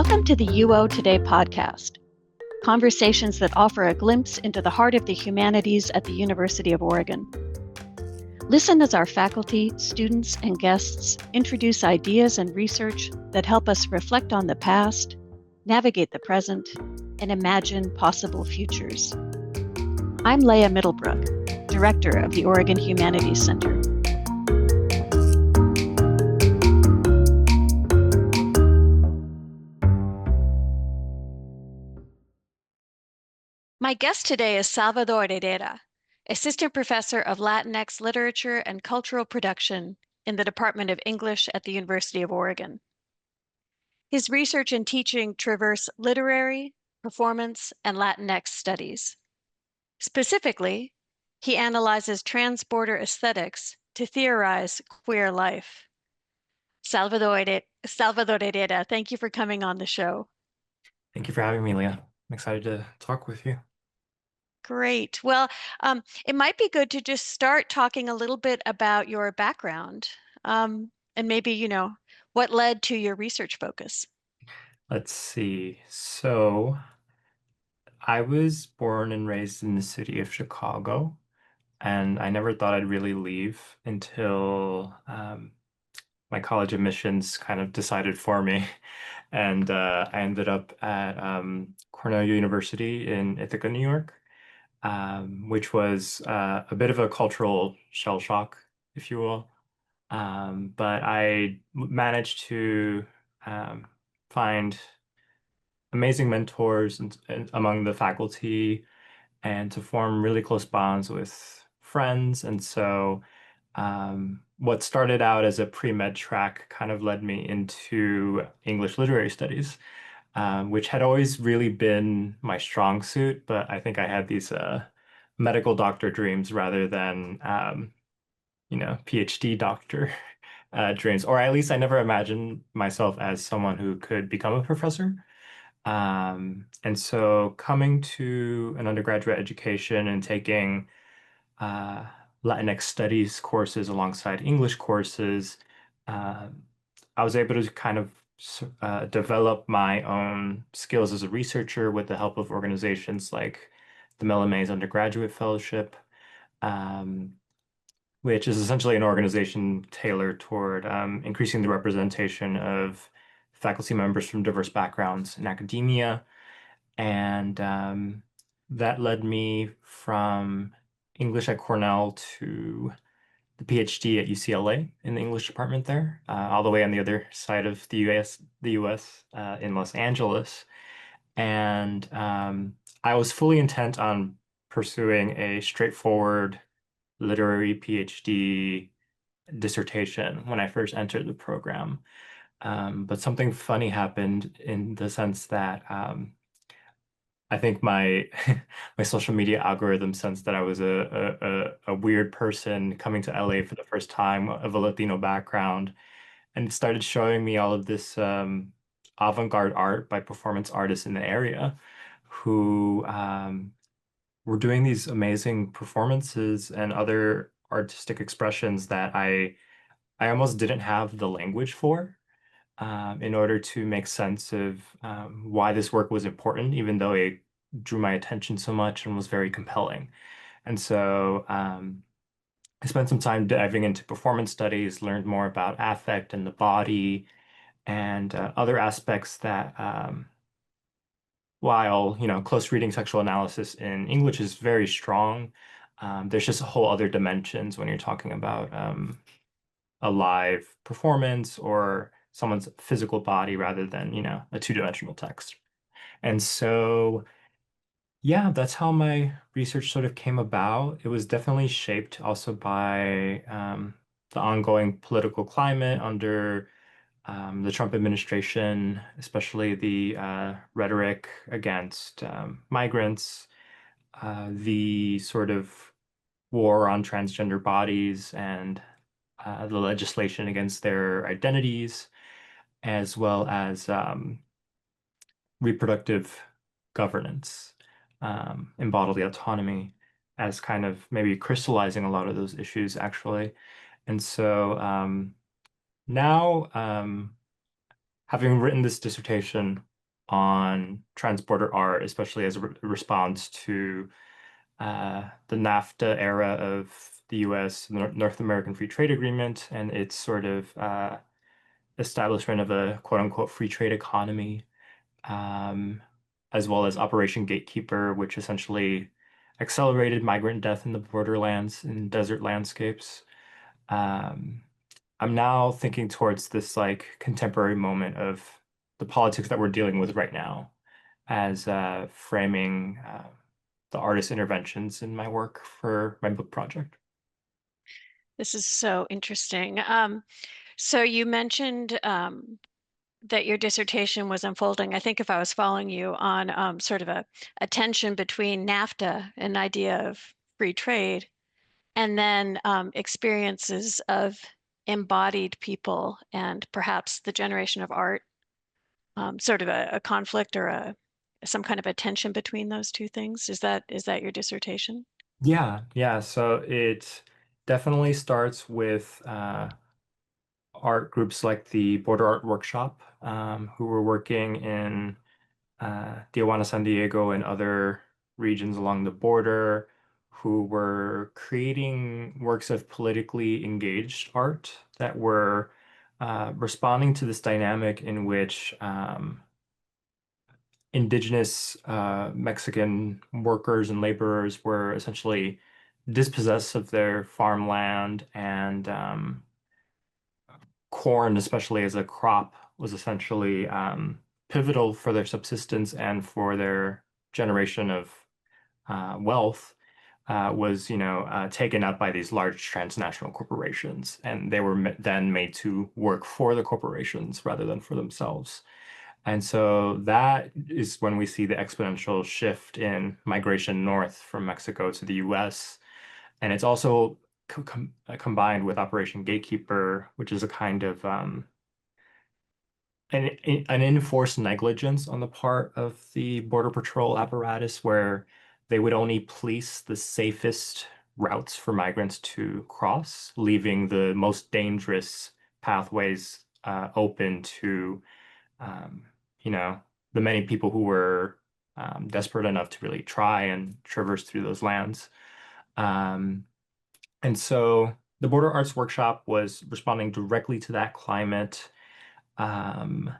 Welcome to the UO Today podcast, conversations that offer a glimpse into the heart of the humanities at the University of Oregon. Listen as our faculty, students, and guests introduce ideas and research that help us reflect on the past, navigate the present, and imagine possible futures. I'm Leah Middlebrook, Director of the Oregon Humanities Center. My guest today is Salvador Herrera, Assistant Professor of Latinx Literature and Cultural Production in the Department of English at the University of Oregon. His research and teaching traverse literary, performance, and Latinx studies. Specifically, he analyzes transborder aesthetics to theorize queer life. Salvador Herrera, thank you for coming on the show. Thank you for having me, Leah. I'm excited to talk with you. Great. Well, it might be good to just start talking a little bit about your background, and maybe, what led to your research focus. Let's see. So I was born and raised in the city of Chicago, and I never thought I'd really leave until my college admissions kind of decided for me. And I ended up at Cornell University in Ithaca, New York, which was a bit of a cultural shell shock, if you will. But I managed to find amazing mentors and among the faculty and to form really close bonds with friends. And so what started out as a pre-med track kind of led me into English literary studies, which had always really been my strong suit, but I think I had these medical doctor dreams rather than PhD doctor dreams, or at least I never imagined myself as someone who could become a professor. And so coming to an undergraduate education and taking Latinx studies courses alongside English courses, I was able to kind of develop my own skills as a researcher with the help of organizations like the Mellon Mays Undergraduate Fellowship, which is essentially an organization tailored toward increasing the representation of faculty members from diverse backgrounds in academia. And that led me from English at Cornell to the PhD at UCLA in the English department there, all the way on the other side of the US in Los Angeles. And I was fully intent on pursuing a straightforward literary PhD dissertation when I first entered the program. But something funny happened in the sense that I think my my social media algorithm sensed that I was a weird person coming to LA for the first time of a Latino background, and it started showing me all of this avant-garde art by performance artists in the area who were doing these amazing performances and other artistic expressions that I almost didn't have the language for in order to make sense of why this work was important, even though it drew my attention so much and was very compelling. And so I spent some time diving into performance studies, learned more about affect and the body and other aspects that while, close reading textual analysis in English is very strong, there's just a whole other dimensions when you're talking about a live performance or someone's physical body rather than, a two-dimensional text. And so, yeah, that's how my research sort of came about. It was definitely shaped also by the ongoing political climate under the Trump administration, especially the rhetoric against migrants, the sort of war on transgender bodies and the legislation against their identities, as well as reproductive governance and bodily autonomy as kind of maybe crystallizing a lot of those issues, actually. And so now, having written this dissertation on transborder art, especially as a response to the NAFTA era of the US, North American Free Trade Agreement, and its sort of establishment of a quote unquote free trade economy, um, as well as Operation Gatekeeper, which essentially accelerated migrant death in the borderlands and desert landscapes. Um, I'm now thinking towards this like contemporary moment of the politics that we're dealing with right now as framing the artist interventions in my work for my book project. This is so interesting. So you mentioned that your dissertation was unfolding, I think if I was following you, on sort of a tension between NAFTA, an idea of free trade, and then experiences of embodied people and perhaps the generation of art, sort of a conflict or some kind of a tension between those two things. Is that your dissertation? Yeah, yeah. So it definitely starts with art groups like the Border Art Workshop, who were working in Tijuana, San Diego, and other regions along the border, who were creating works of politically engaged art that were responding to this dynamic in which indigenous Mexican workers and laborers were essentially dispossessed of their farmland, and corn, especially as a crop, was essentially pivotal for their subsistence and for their generation of wealth. Was, taken up by these large transnational corporations, and they were then made to work for the corporations rather than for themselves. And so that is when we see the exponential shift in migration north from Mexico to the US. And it's also combined with Operation Gatekeeper, which is a kind of an enforced negligence on the part of the Border Patrol apparatus, where they would only police the safest routes for migrants to cross, leaving the most dangerous pathways open to um, you know, the many people who were desperate enough to really try and traverse through those lands. Um, and so the Border Arts Workshop was responding directly to that climate. Um,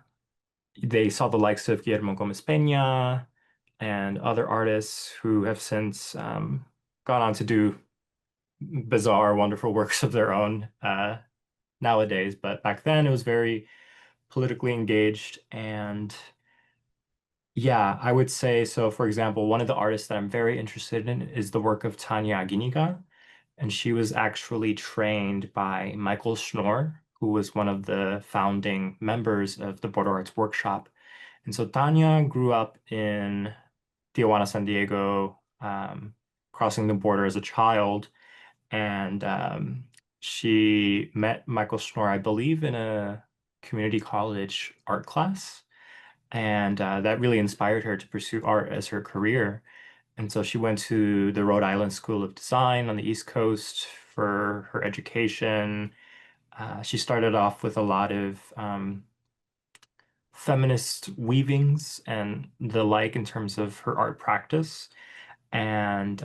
they saw the likes of Guillermo Gomez Peña and other artists who have since gone on to do bizarre, wonderful works of their own nowadays. But back then it was very politically engaged. And yeah, I would say so. For example, one of the artists that I'm very interested in is the work of Tanya Aguiñiga, and she was actually trained by Michael Schnorr, who was one of the founding members of the Border Arts Workshop. And so Tanya grew up in Tijuana, San Diego, crossing the border as a child, and she met Michael Schnorr, I believe, in a community college art class. And that really inspired her to pursue art as her career. And so she went to the Rhode Island School of Design on the East Coast for her education. She started off with a lot of feminist weavings and the like in terms of her art practice. And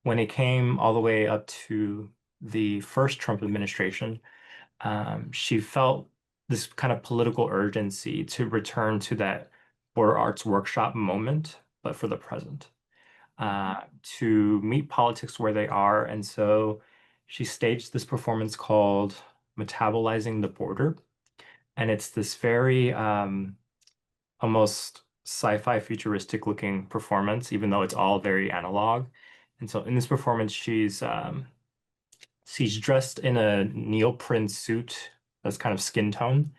when it came all the way up to the first Trump administration, she felt this kind of political urgency to return to that border arts workshop moment, but for the present, to meet politics where they are. And so she staged this performance called Metabolizing the Border. And it's this very almost sci-fi futuristic looking performance, even though it's all very analog. And so in this performance, she's dressed in a neoprene suit that's kind of skin tone.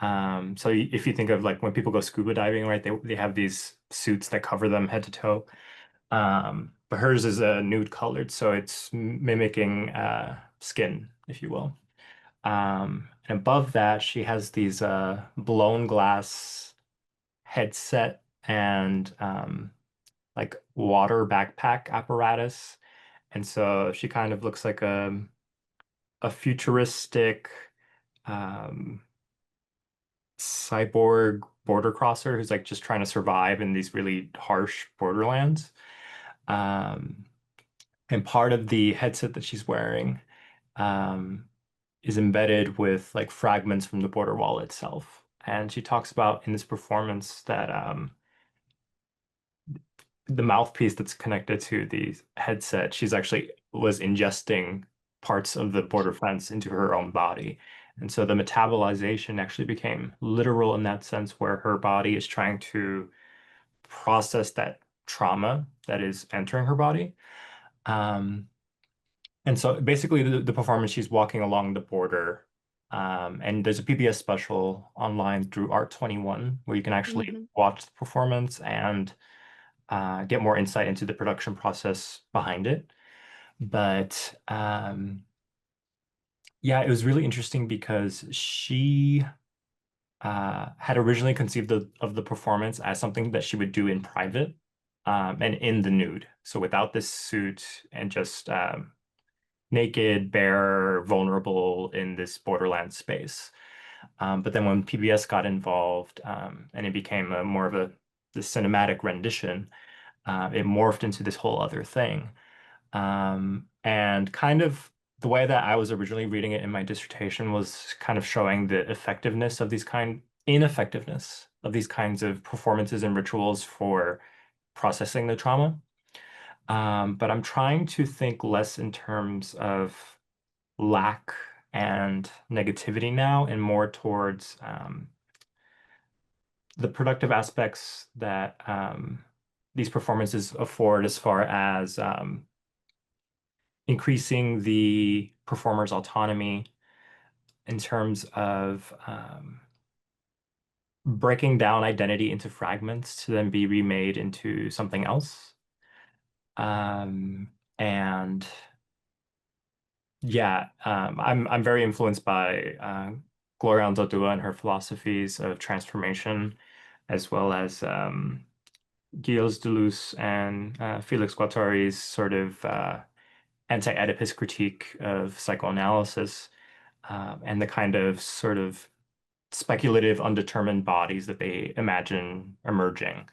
So if you think of like when people go scuba diving, right, they have these suits that cover them head to toe. But hers is a nude colored, so it's mimicking skin, if you will. And above that, she has these blown glass headset and like water backpack apparatus. And so she kind of looks like a futuristic um, cyborg border crosser who's like just trying to survive in these really harsh borderlands. Um, and part of the headset that she's wearing um, is embedded with like fragments from the border wall itself. And she talks about in this performance that the mouthpiece that's connected to the headset, she's actually was ingesting parts of the border fence into her own body. And so the metabolization actually became literal in that sense, where her body is trying to process that trauma that is entering her body. Um, and so basically, the performance, she's walking along the border. And there's a PBS special online through Art21 where you can actually Hmm. watch the performance and get more insight into the production process behind it. But yeah, it was really interesting because she had originally conceived of the performance as something that she would do in private and in the nude. So without this suit and just naked, bare, vulnerable in this borderland space. But then when PBS got involved and it became a more of the cinematic rendition, it morphed into this whole other thing. And kind of the way that I was originally reading it in my dissertation was kind of showing the ineffectiveness of these kinds of performances and rituals for processing the trauma. But I'm trying to think less in terms of lack and negativity now and more towards the productive aspects that these performances afford as far as increasing the performer's autonomy in terms of breaking down identity into fragments to then be remade into something else. And yeah, I'm very influenced by Gloria Anzaldúa and her philosophies of transformation, as well as Gilles Deleuze and Felix Guattari's sort of anti-Oedipus critique of psychoanalysis, and the kind of sort of speculative, undetermined bodies that they imagine emerging.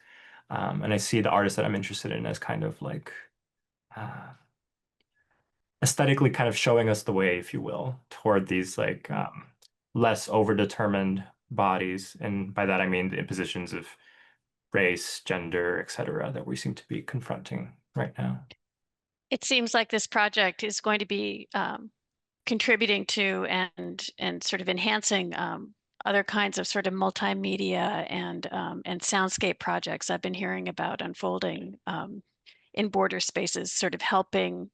And I see the artists that I'm interested in as kind of like uh, aesthetically kind of showing us the way, if you will, toward these like less overdetermined bodies. And by that I mean the impositions of race, gender, etc., that we seem to be confronting right now. It seems like this project is going to be contributing to and sort of enhancing other kinds of sort of multimedia and soundscape projects I've been hearing about unfolding in border spaces, sort of helping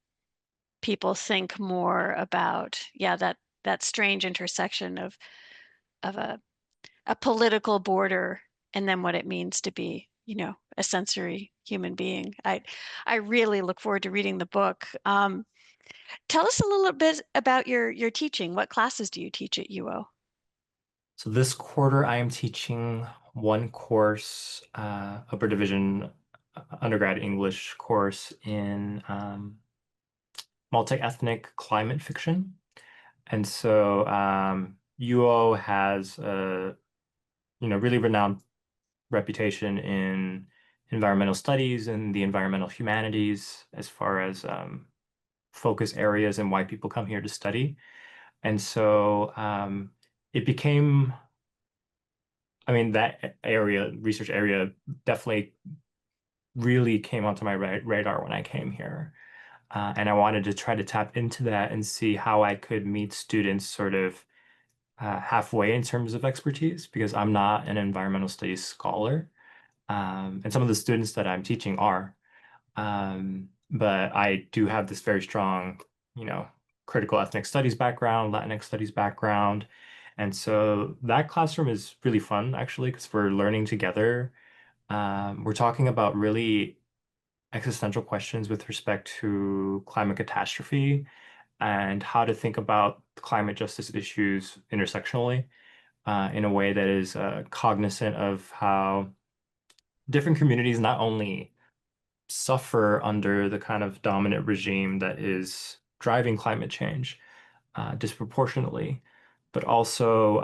people think more about, yeah, that strange intersection of a political border and then what it means to be, a sensory human being. I really look forward to reading the book. Tell us a little bit about your teaching. What classes do you teach at UO? So this quarter, I am teaching one course, upper division undergrad English course in multi-ethnic climate fiction. And so UO has a really renowned reputation in environmental studies and the environmental humanities as far as focus areas and why people come here to study. And so it became, I mean, that research area definitely really came onto my radar when I came here. And I wanted to try to tap into that and see how I could meet students sort of halfway in terms of expertise, because I'm not an environmental studies scholar. And some of the students that I'm teaching are. But I do have this very strong, critical ethnic studies background, Latinx studies background. And so that classroom is really fun, actually, because we're learning together. We're talking about really existential questions with respect to climate catastrophe and how to think about climate justice issues intersectionally in a way that is cognizant of how different communities not only suffer under the kind of dominant regime that is driving climate change disproportionately, but also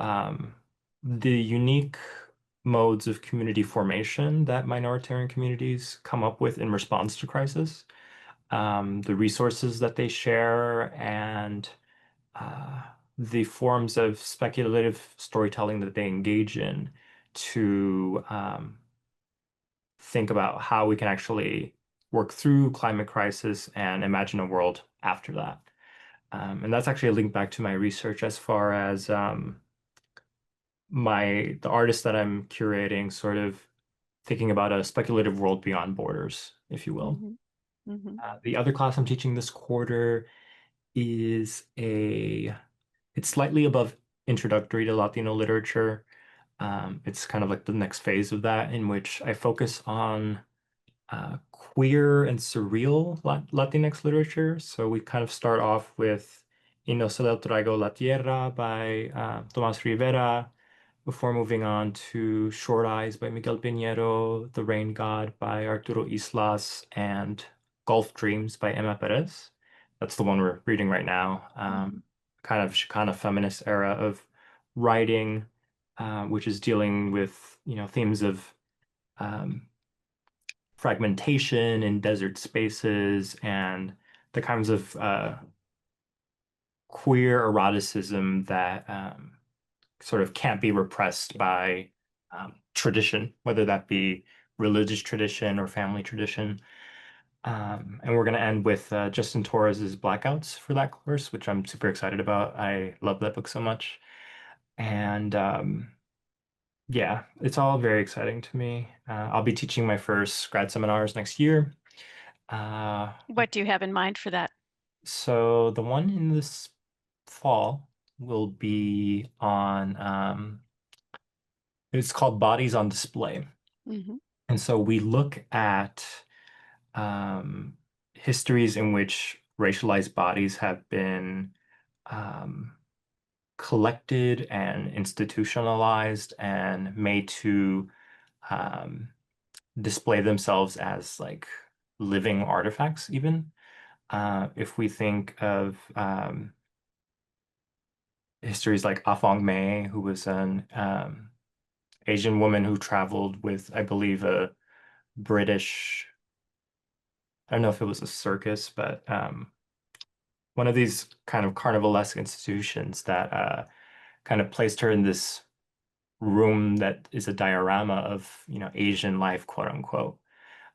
the unique modes of community formation that minoritarian communities come up with in response to crisis, the resources that they share, and uh, the forms of speculative storytelling that they engage in to think about how we can actually work through climate crisis and imagine a world after that. And that's actually a link back to my research as far as the artist that I'm curating, sort of thinking about a speculative world beyond borders, if you will. Mm-hmm. Mm-hmm. The other class I'm teaching this quarter is it's slightly above introductory to Latino literature. It's kind of like the next phase of that, in which I focus on queer and surreal Latinx literature. So we kind of start off with Y no se le traigo la tierra by Tomás Rivera, before moving on to Short Eyes by Miguel Piñero, The Rain God by Arturo Islas, and Gulf Dreams by Emma Perez. That's the one we're reading right now. Mm-hmm. Kind of Chicana feminist era of writing, which is dealing with, themes of um, fragmentation in desert spaces and the kinds of queer eroticism that sort of can't be repressed by tradition, whether that be religious tradition or family tradition. And we're going to end with Justin Torres's Blackouts for that course, which I'm super excited about. I love that book so much. And yeah, it's all very exciting to me. I'll be teaching my first grad seminars next year. Uh, What do you have in mind for that? so the one in this fall will be on, it's called Bodies on Display. Mm-hmm. And so we look at um, histories in which racialized bodies have been um, collected and institutionalized and made to um, display themselves as like living artifacts, even. If we think of histories like Afong May, who was an Asian woman who traveled with, I believe, a British, I don't know if it was a circus, but one of these kind of carnivalesque institutions that kind of placed her in this room that is a diorama of, Asian life, quote unquote.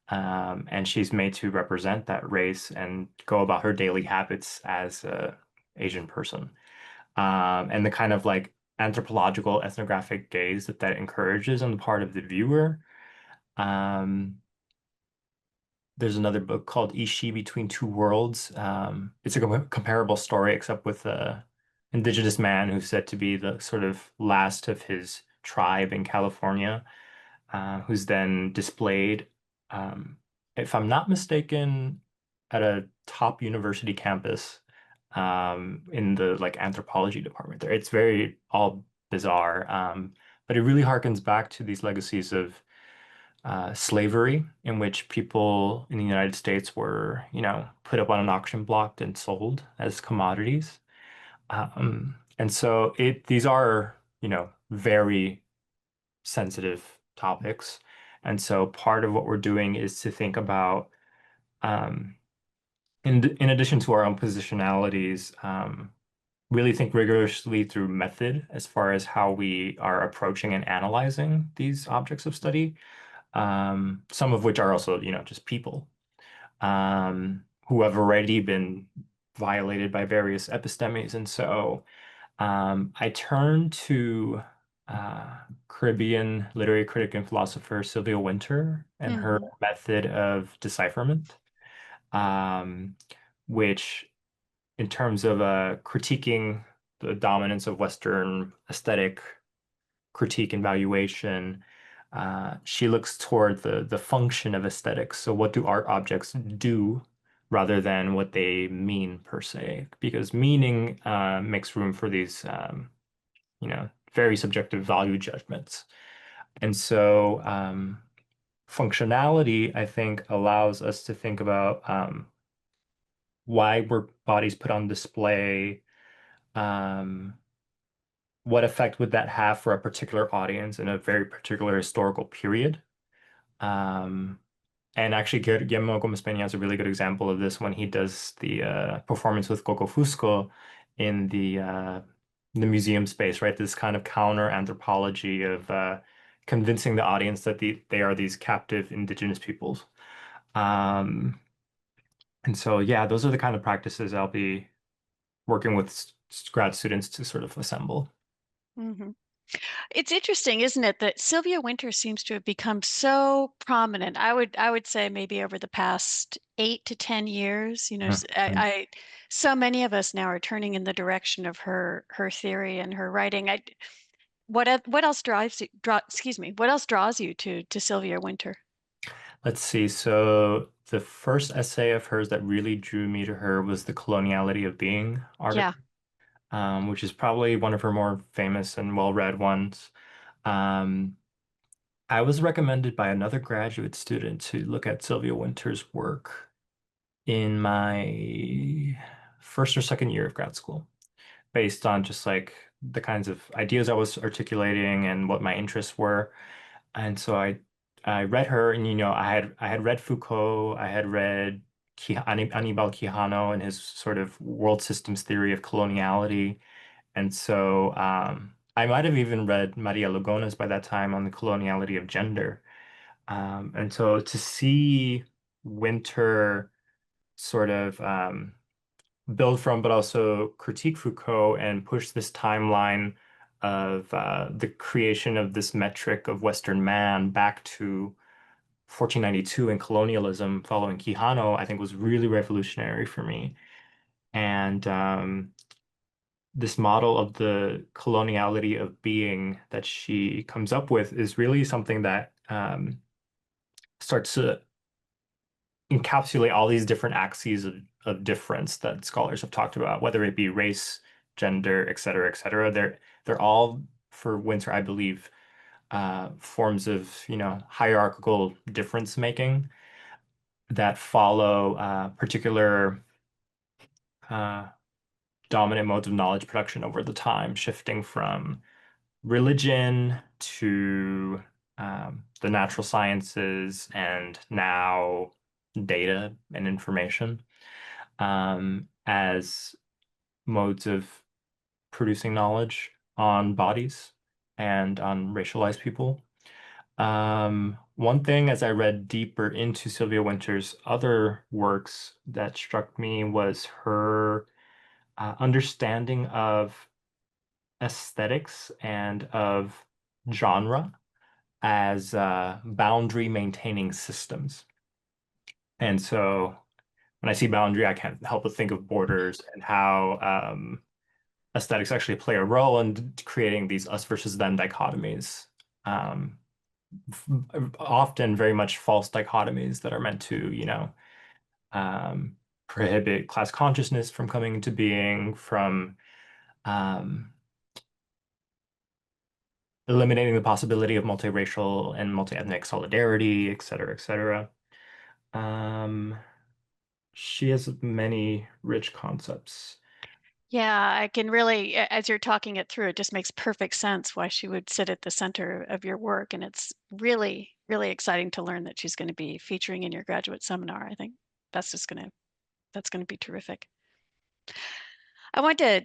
And she's made to represent that race and go about her daily habits as a Asian person. And the kind of like anthropological ethnographic gaze that encourages on the part of the viewer. Um, there's another book called Ishi Between Two Worlds. It's a comparable story, except with a indigenous man who's said to be the sort of last of his tribe in California, who's then displayed, um, if I'm not mistaken, at a top university campus in the like anthropology department there. It's very all bizarre, but it really harkens back to these legacies of slavery, in which people in the United States were, put up on an auction block and sold as commodities. And so these are, very sensitive topics. And so part of what we're doing is to think about, um, in addition to our own positionalities, really think rigorously through method as far as how we are approaching and analyzing these objects of study, some of which are also, just people who have already been violated by various epistemes. And so I turned to Caribbean literary critic and philosopher Sylvia Wynter and her Mm-hmm. method of decipherment, um, which, in terms of critiquing the dominance of Western aesthetic critique and valuation, she looks toward the function of aesthetics. So what do art objects do rather than what they mean per se? Because meaning makes room for these, very subjective value judgments. And so functionality, I think, allows us to think about why were bodies put on display? Um, what effect would that have for a particular audience in a very particular historical period? Um, and actually, Guillermo Gomez Peña has a really good example of this when he does the performance with Coco Fusco in the museum space, right? This kind of counter anthropology of convincing the audience that they are these captive indigenous peoples. Um, and so, yeah, those are the kind of practices I'll be working with grad students to sort of assemble. Hmm. It's interesting, isn't it, that Sylvia Wynter seems to have become so prominent. I would say maybe over the past 8 to 10 years. Mhm. So many of us now are turning in the direction of her theory and her writing. What else excuse me, what else draws you to Sylvia Wynter? Let's see. So the first essay of hers that really drew me to her was the Coloniality of Being Yeah. article, which is probably one of her more famous and well-read ones. Um, I was recommended by another graduate student to look at Sylvia Wynter's work in my first or second year of grad school, based on just like the kinds of ideas I was articulating and what my interests were. And so I read her, and I had read Foucault, I had read Anibal Quijano and his sort of world systems theory of coloniality, and so I might have even read Maria Lugones by that time on the coloniality of gender. And so to see Winter sort of build from, but also critique Foucault and push this timeline of the creation of this metric of Western man back to 1492 and colonialism following Quijano, I think was really revolutionary for me. And this model of the coloniality of being that she comes up with is really something that starts to encapsulate all these different axes of difference that scholars have talked about, whether it be race, gender, et cetera, et cetera. They're all, for Winter, I believe, forms of, hierarchical difference making that follow particular uh, dominant modes of knowledge production over the time, shifting from religion to the natural sciences and now data and information as modes of producing knowledge on bodies and on racialized people. One thing as I read deeper into Sylvia Wynter's other works that struck me was her understanding of aesthetics and of genre as boundary maintaining systems. And so when I see boundary, I can't help but think of borders and how aesthetics actually play a role in creating these us versus them dichotomies. Um, Often very much false dichotomies that are meant to, um, prohibit class consciousness from coming into being, from um, eliminating the possibility of multiracial and multi-ethnic solidarity, et cetera, et cetera. Um, she has many rich concepts. Yeah, I can really, as you're talking it through, it just makes perfect sense why she would sit at the center of your work. And it's really, really exciting to learn that she's going to be featuring in your graduate seminar. I think that's just going to that's going to be terrific. I want to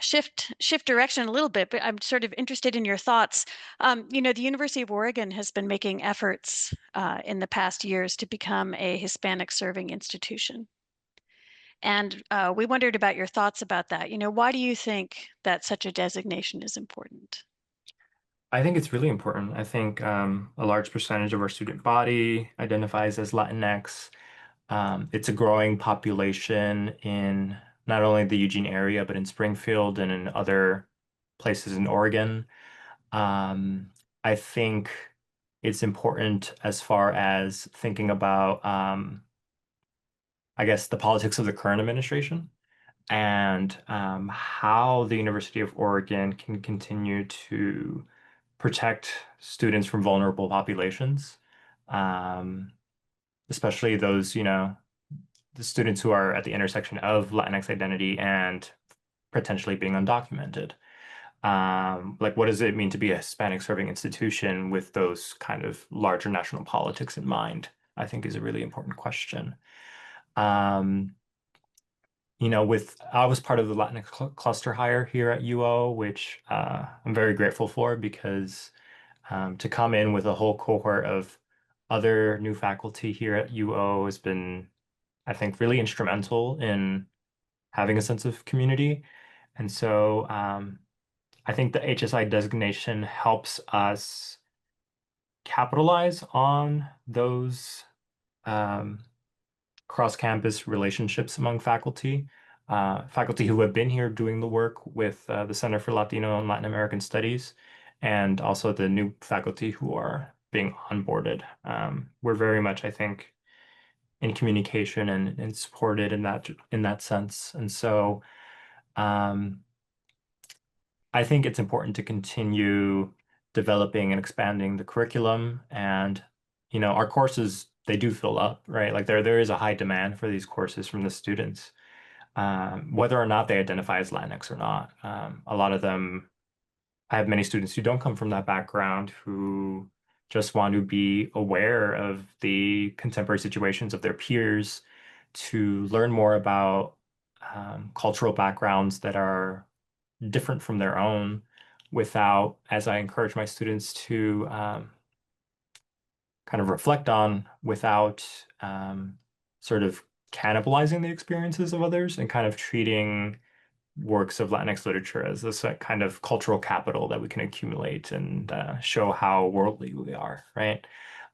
shift direction a little bit, but I'm sort of interested in your thoughts. The University of Oregon has been making efforts in the past years to become a Hispanic-serving institution. And we wondered about your thoughts about that. Why do you think that such a designation is important? I think it's really important. I think a large percentage of our student body identifies as Latinx. It's a growing population in not only the Eugene area, but in Springfield and in other places in Oregon. Um, I think it's important as far as thinking about, I guess, the politics of the current administration and how the University of Oregon can continue to protect students from vulnerable populations, um, especially those, the students who are at the intersection of Latinx identity and potentially being undocumented. Like, what does it mean to be a Hispanic-serving institution with those kind of larger national politics in mind? I think is a really important question. Um, I was part of the Latinx cluster hire here at UO, which I'm very grateful for because to come in with a whole cohort of other new faculty here at UO has been, I think, really instrumental in having a sense of community. And so I think the HSI designation helps us capitalize on those um, cross-campus relationships among faculty, faculty who have been here doing the work with the Center for Latino and Latin American Studies, and also the new faculty who are being onboarded. We're very much, I think, in communication and supported in that sense. And so um, I think it's important to continue developing and expanding the curriculum. And, our courses, they do fill up, right? Like there is a high demand for these courses from the students, whether or not they identify as Latinx or not. A lot of them, I have many students who don't come from that background who just want to be aware of the contemporary situations of their peers, to learn more about cultural backgrounds that are different from their own without, as I encourage my students to kind of reflect on, without sort of cannibalizing the experiences of others and kind of treating works of Latinx literature as this kind of cultural capital that we can accumulate and show how worldly we are, right?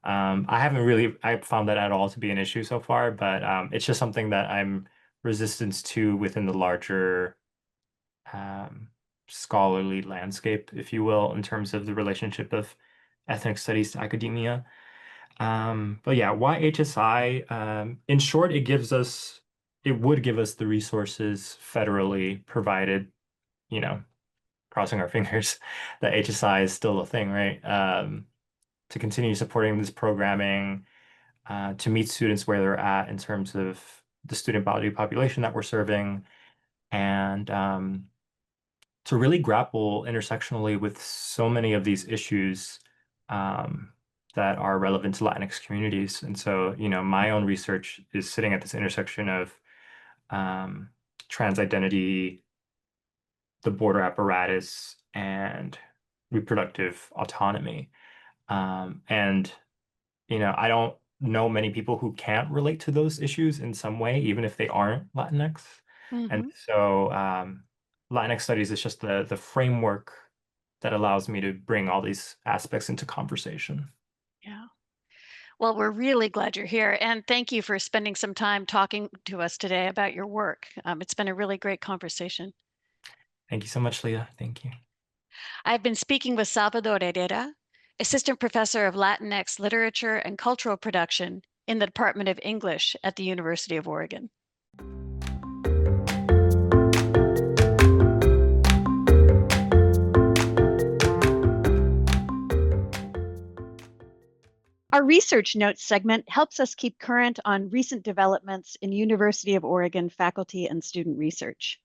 I found that at all to be an issue so far, but it's just something that I'm resistant to within the larger um, scholarly landscape, if you will, in terms of the relationship of ethnic studies to academia. But yeah, why HSI? In short, it would give us the resources federally provided, you know, crossing our fingers that HSI is still a thing, right? To continue supporting this programming, to meet students where they're at in terms of the student body population that we're serving, and to really grapple intersectionally with so many of these issues um, that are relevant to Latinx communities. And so, my own research is sitting at this intersection of um, trans identity, the border apparatus, and reproductive autonomy. And, I don't know many people who can't relate to those issues in some way, even if they aren't Latinx. And Hmm. so Latinx studies is just the framework that allows me to bring all these aspects into conversation. Yeah. Well, we're really glad you're here. And thank you for spending some time talking to us today about your work. It's been a really great conversation. Thank you so much, Leah. Thank you. I've been speaking with Salvador Herrera, Assistant Professor of Latinx Literature and Cultural Production in the Department of English at the University of Oregon. Our Research Notes segment helps us keep current on recent developments in University of Oregon faculty and student research.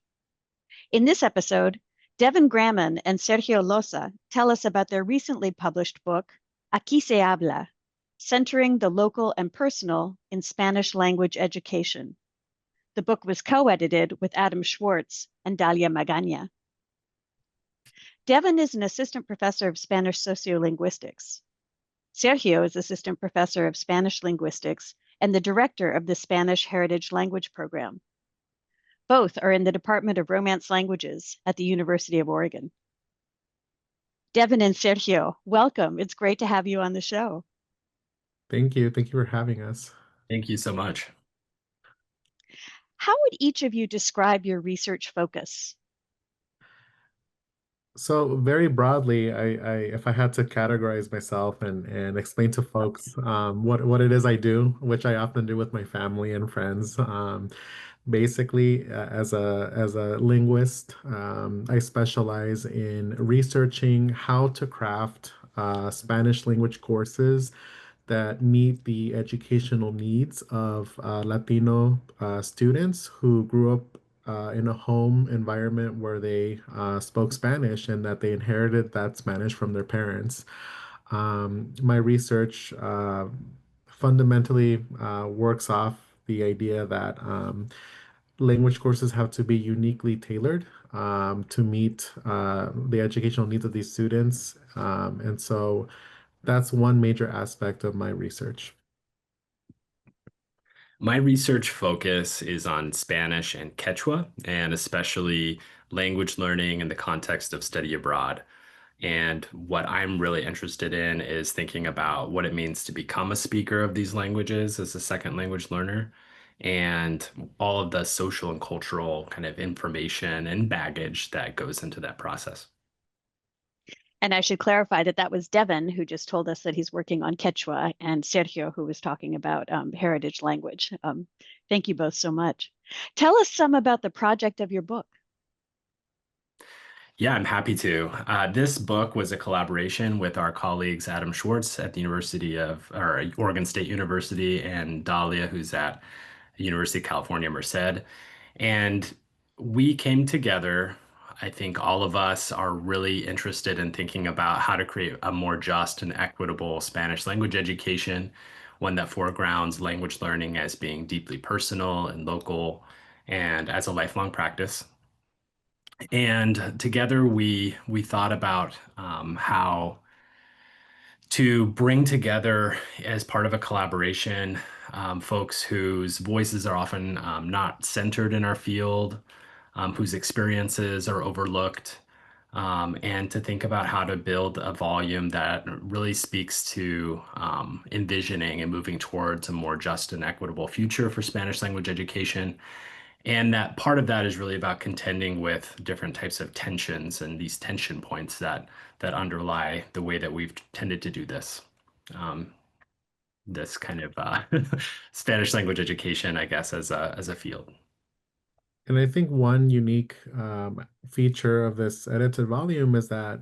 In this episode, Devin Grammon and Sergio Loza tell us about their recently published book, Aquí se habla, Centering the Local and Personal in Spanish Language Education. The book was co-edited with Adam Schwartz and Dalia Magaña. Devin is an assistant professor of Spanish Sociolinguistics. Sergio is assistant professor of Spanish Linguistics and the director of the Spanish Heritage Language Program. Both are in the Department of Romance Languages at the University of Oregon. Devin and Sergio, welcome. It's great to have you on the show. Thank you. Thank you for having us. Thank you so much. How would each of you describe your research focus? So very broadly, if I had to categorize myself and explain to folks what it is I do, which I often do with my family and friends, basically as a linguist, I specialize in researching how to craft Spanish language courses that meet the educational needs of Latino students who grew up in a home environment where they spoke Spanish and that they inherited that Spanish from their parents. My research fundamentally works off the idea that language courses have to be uniquely tailored to meet the educational needs of these students. And so that's one major aspect of my research. My research focus is on Spanish and Quechua, and especially language learning in the context of study abroad. And what I'm really interested in is thinking about what it means to become a speaker of these languages as a second language learner, and all of the social and cultural kind of information and baggage that goes into that process. And I should clarify that that was Devin who just told us that he's working on Quechua, and Sergio who was talking about heritage language. Thank you both so much. Tell us some about the project of your book. Yeah, I'm happy to. This book was a collaboration with our colleagues Adam Schwartz at the Oregon State University, and Dalia, who's at the University of California, Merced. And we came together. I think all of us are really interested in thinking about how to create a more just and equitable Spanish language education, one that foregrounds language learning as being deeply personal and local and as a lifelong practice. And together we thought about how to bring together as part of a collaboration folks whose voices are often not centered in our field, whose experiences are overlooked, and to think about how to build a volume that really speaks to envisioning and moving towards a more just and equitable future for Spanish language education. And that part of that is really about contending with different types of tensions and these tension points that underlie the way that we've tended to do this. This kind of Spanish language education, I guess, as a field. And I think one unique feature of this edited volume is that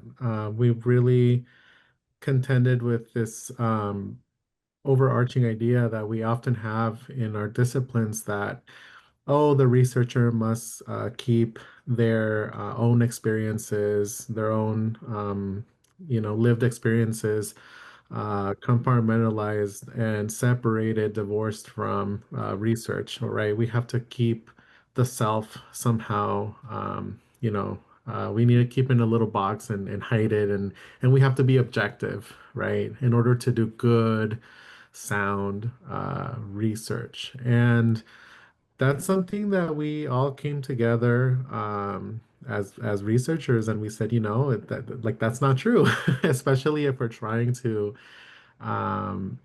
we've really contended with this overarching idea that we often have in our disciplines that, oh, the researcher must keep their own experiences, their own, lived experiences compartmentalized and separated, divorced from research, right? We have to keep the self somehow, we need to keep it in a little box and hide it, and we have to be objective, right? In order to do good, sound research. And that's something that we all came together as researchers, and we said, that's not true, especially if we're trying to um,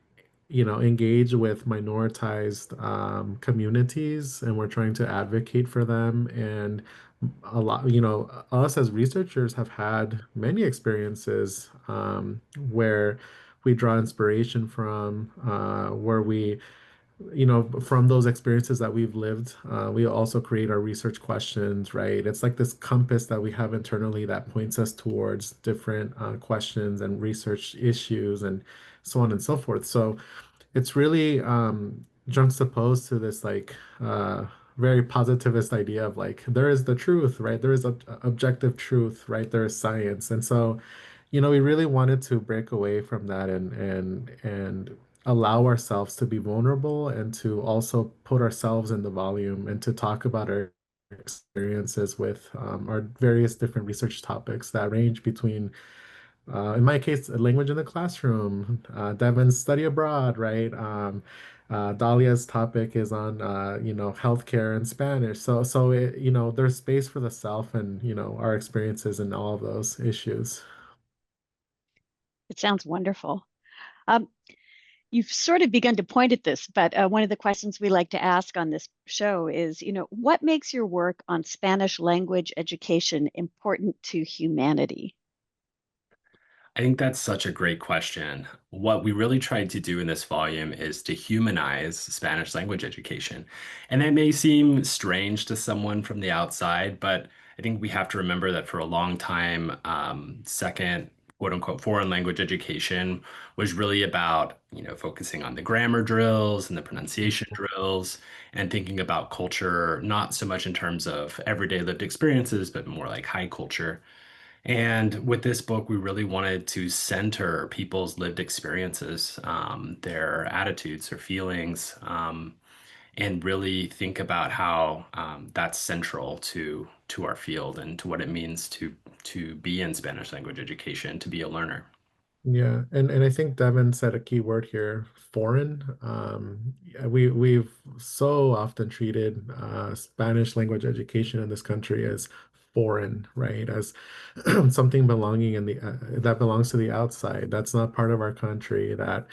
engage with minoritized communities, and we're trying to advocate for them. And a lot, us as researchers have had many experiences where we draw inspiration from, where we from those experiences that we've lived, we also create our research questions, right? It's like this compass that we have internally that points us towards different questions and research issues and so on and so forth. So it's really juxtaposed to this like very positivist idea of like there is the truth, right? There is a objective truth, right? There is science. And so we really wanted to break away from that and allow ourselves to be vulnerable and to also put ourselves in the volume and to talk about our experiences with our various different research topics that range between, in my case, a language in the classroom, Devin's study abroad, right? Dalia's topic is on, healthcare and Spanish. So there's space for the self and, our experiences in all of those issues. It sounds wonderful. Um, you've sort of begun to point at this, but one of the questions we like to ask on this show is, what makes your work on Spanish language education important to humanity? I think that's such a great question. What we really tried to do in this volume is to humanize Spanish language education. And that may seem strange to someone from the outside, but I think we have to remember that for a long time, second quote unquote foreign language education was really about, focusing on the grammar drills and the pronunciation drills and thinking about culture, not so much in terms of everyday lived experiences, but more like high culture. And with this book, we really wanted to center people's lived experiences, their attitudes, their feelings, and really think about how that's central to our field and to what it means to be in Spanish language education, to be a learner. Yeah, and I think Devin said a key word here, foreign. Yeah, we've so often treated Spanish language education in this country as foreign, right? As something belonging in the that belongs to the outside. That's not part of our country. That,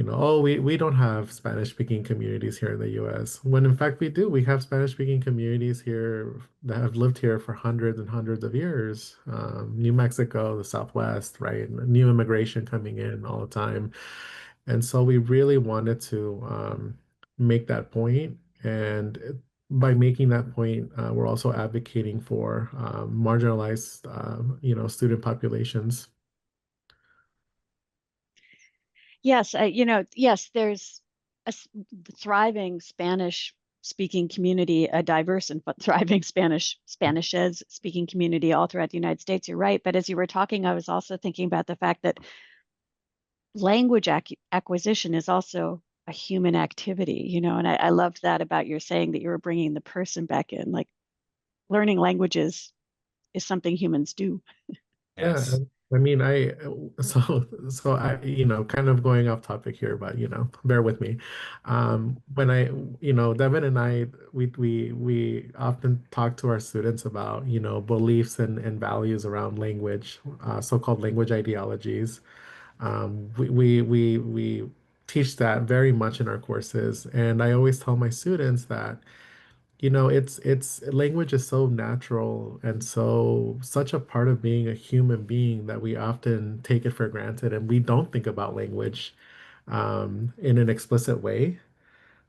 oh, we don't have Spanish speaking communities here in the US. When in fact we do. We have Spanish speaking communities here that have lived here for hundreds and hundreds of years. New Mexico, the Southwest, right? New immigration coming in all the time. And so we really wanted to make that point. And by making that point, we're also advocating for marginalized, student populations. Yes, yes, there's thriving Spanish speaking community, a diverse and thriving Spanishes speaking community all throughout the United States. You're right. But as you were talking, I was also thinking about the fact that language acquisition is also a human activity, and I loved that about your saying that you were bringing the person back in, like learning languages is something humans do. Yeah, Yes. I mean, so I, kind of going off topic here, but bear with me. When Devin and I, we often talk to our students about, beliefs and values around language, so-called language ideologies. We teach that very much in our courses, and I always tell my students that it's language is so natural and so such a part of being a human being that we often take it for granted and we don't think about language in an explicit way,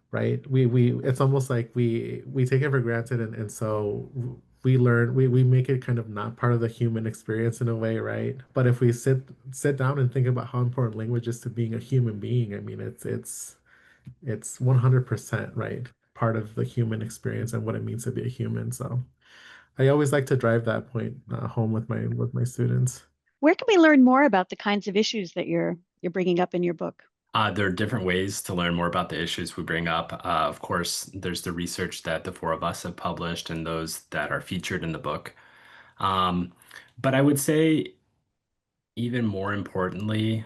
right? We it's almost like we take it for granted, and so we make it kind of not part of the human experience in a way, right? But if we sit down and think about how important language is to being a human being, I mean, it's 100% right, part of the human experience and what it means to be a human. So I always like to drive that point home with my students. Where can we learn more about the kinds of issues that you're bringing up in your book? There are different ways to learn more about the issues we bring up. Of course, there's the research that the four of us have published and those that are featured in the book. But I would say, even more importantly,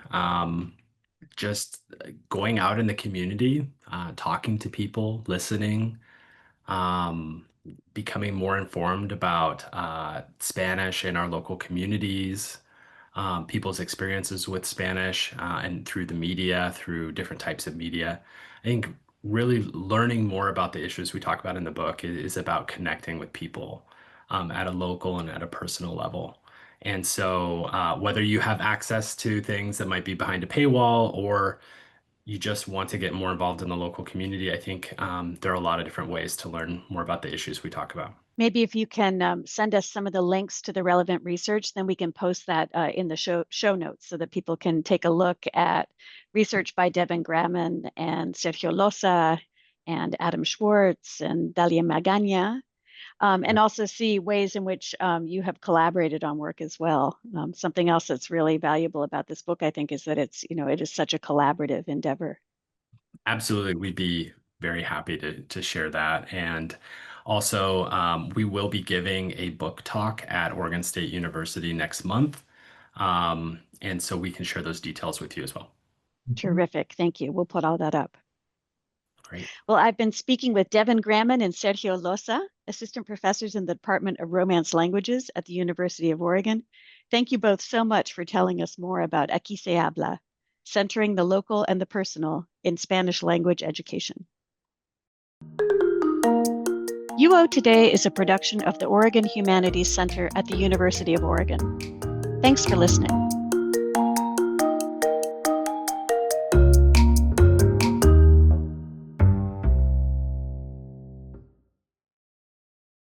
just going out in the community, talking to people, listening, um, becoming more informed about Spanish in our local communities, people's experiences with Spanish, and through the media, through different types of media. I think really learning more about the issues we talk about in the book is about connecting with people at a local and at a personal level. And so, whether you have access to things that might be behind a paywall or you just want to get more involved in the local community, I think there are a lot of different ways to learn more about the issues we talk about. Maybe if you can send us some of the links to the relevant research, then we can post that in the show notes so that people can take a look at research by Devin Grammon and Sergio Loza and Adam Schwartz and Dalia Magaña, and also see ways in which you have collaborated on work as well. Something else that's really valuable about this book, I think, is that it is such a collaborative endeavor. Absolutely. We'd be very happy to share that. And also, we will be giving a book talk at Oregon State University next month. And so we can share those details with you as well. Terrific. Thank you. We'll put all that up. Great. Well, I've been speaking with Devin Grammon and Sergio Loza, assistant professors in the Department of Romance Languages at the University of Oregon. Thank you both so much for telling us more about Aquí se habla, centering the local and the personal in Spanish language education. UO Today is a production of the Oregon Humanities Center at the University of Oregon. Thanks for listening.